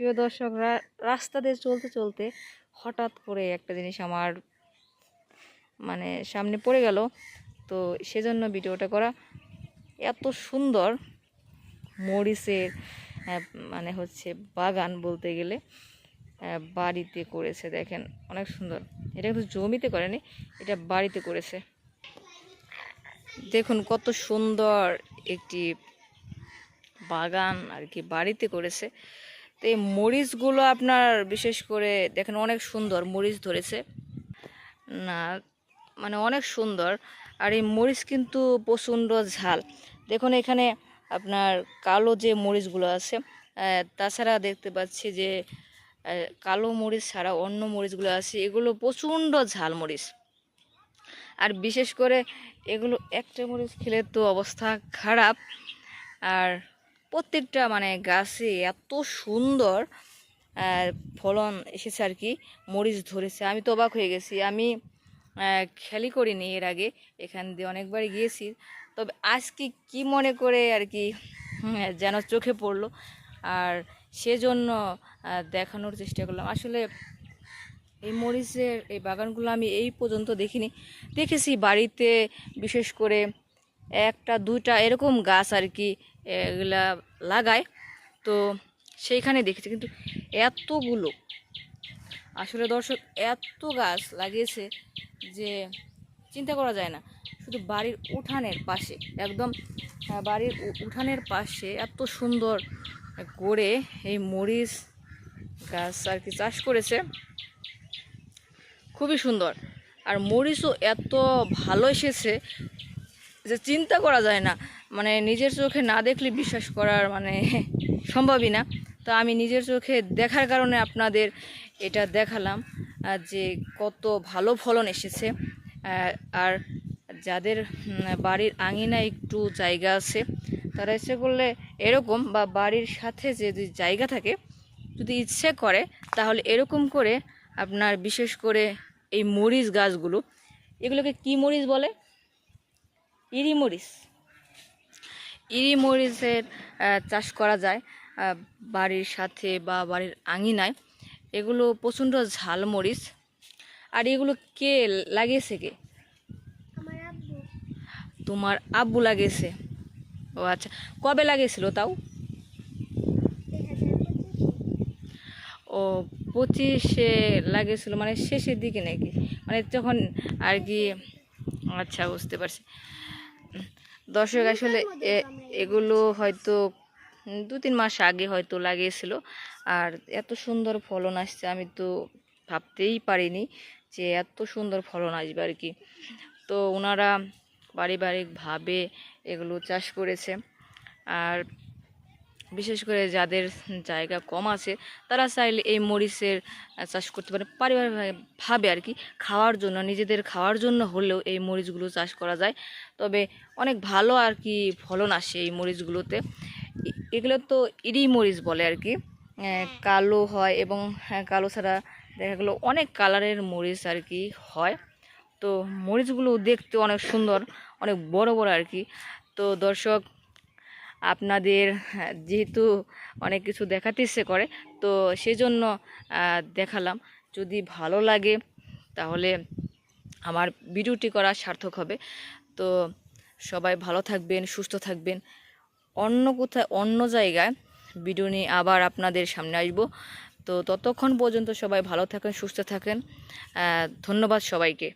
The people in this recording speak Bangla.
প্রিয় দর্শকরা, রাস্তা দিয়ে চলতে চলতে হঠাৎ করে একটা জিনিস আমার সামনে পড়ে গেল, তো সেজন্য ভিডিওটা করা। এত সুন্দর মরিচের হচ্ছে বাগান বলতে গেলে বাড়িতে করেছে, দেখেন অনেক সুন্দর। এটা কিন্তু জমিতে করেনি, এটা বাড়িতে করেছে। দেখুন কত সুন্দর একটি বাগান আর কি বাড়িতে করেছে। তো এই মরিচগুলো আপনার বিশেষ করে দেখেন অনেক সুন্দর মরিচ ধরেছে না, অনেক সুন্দর। আর এই মরিচ কিন্তু প্রচণ্ড ঝাল। দেখুন এখানে আপনার কালো যে মরিচগুলো আছে, তাছাড়া দেখতে পাচ্ছি যে কালো মরিচ ছাড়া অন্য মরিচগুলো আছে, এগুলো প্রচণ্ড ঝাল মরিচ। আর বিশেষ করে এগুলো একটা মরিচ খেলে তো অবস্থা খারাপ। আর প্রত্যেকটা গাছে এত সুন্দর ফলন এসেছে আর কি, মরিচ ধরেছে। আমি তো অবাক হয়ে গেছি, আমি খেয়ালই করিনি এর আগে, এখান দিয়ে অনেকবার গিয়েছি। তবে আজকে কি মনে করে আর কি যেন চোখে পড়লো, আর সেজন্য দেখানোর চেষ্টা করলাম। আসলে এই মরিচের এই বাগানগুলো আমি এই পর্যন্ত দেখিনি, দেখেছি বাড়িতে বিশেষ করে একটা দুইটা এরকম গাছ আর কি এগুলা লাগায়, তো সেইখানে দেখেছি। কিন্তু এতগুলো আসলে দর্শক এত গাছ লাগিয়েছে যে চিন্তা করা যায় না। শুধু বাড়ির উঠানের পাশে, একদম বাড়ির উঠানের পাশে এত সুন্দর করে এই মরিচ গাছ আর কি চাষ করেছে, খুবই সুন্দর। আর মরিচও এত ভালো এসেছে যে চিন্তা করা যায় না, নিজের চোখে না দেখলে বিশ্বাস করার সম্ভবই না। তো আমি নিজের চোখে দেখার কারণে আপনাদের এটা দেখালাম যে কত ভালো ফলন এসেছে। আর যাদের বাড়ির আঙিনায় একটু জায়গা আছে, তারা ইচ্ছে করলে এরকম, বা বাড়ির সাথে যদি জায়গা থাকে, যদি ইচ্ছে করে তাহলে এরকম করে আপনার বিশেষ করে এই মরিচ গাছগুলো, এগুলোকে কি মরিচ বলে? ইরি মরিচ। ইরি মরিচের চাষ করা যায় বাড়ির সাথে বা বাড়ির আঙিনায়। এগুলো প্রচণ্ড ঝাল মরিচ। আর এগুলো কে লাগিয়েছে? কে? তোমার আব্বু লাগিয়েছে? ও আচ্ছা, কবে লাগিয়েছিল তাও? ও 25-এ লাগিয়েছিল, শেষের দিকে নাকি, যখন আর কি। আচ্ছা, বুঝতে পারছি। দর্শক আসলে এগুলো হয়তো 2-3 মাস আগে হয়তো লাগিয়েছিল, আর এত সুন্দর ফলন আসছে আমি তো ভাবতেই পারিনি যে এত সুন্দর ফলন আসবে আর কি। তো ওনারা পারিবারিকভাবে এগুলো চাষ করেছে। আর বিশেষ করে যাদের জায়গা কম আছে, তারা চাইলে এই মরিচের চাষ করতে পারে পারিবারিকভাবে আর কি, খাওয়ার জন্য, নিজেদের খাওয়ার জন্য হলেও এই মরিচগুলো চাষ করা যায়। তবে অনেক ভালো আর কি ফলন আসে এই মরিচগুলোতে। এগুলো তো ইরি মরিচ বলে আর কি, কালো হয় এবং কালো ছাড়া দেখা গেলো অনেক কালারের মরিচ আর কি হয়। তো মরিচগুলো দেখতে অনেক সুন্দর, অনেক বড় বড় আর কি। তো দর্শক, আপনাদের যেহেতু অনেক কিছু দেখাতে ইচ্ছে করে, তো সেজন্য দেখালাম। যদি ভালো লাগে তাহলে আমার ভিডিওটি করা সার্থক হবে। তো সবাই ভালো থাকবেন, সুস্থ থাকবেন। অন্য কোথায় অন্য জায়গায় ভিডিও নিয়ে আবার আপনাদের সামনে আসব। তো ততক্ষণ পর্যন্ত সবাই ভালো থাকেন, সুস্থ থাকেন। ধন্যবাদ সবাইকে।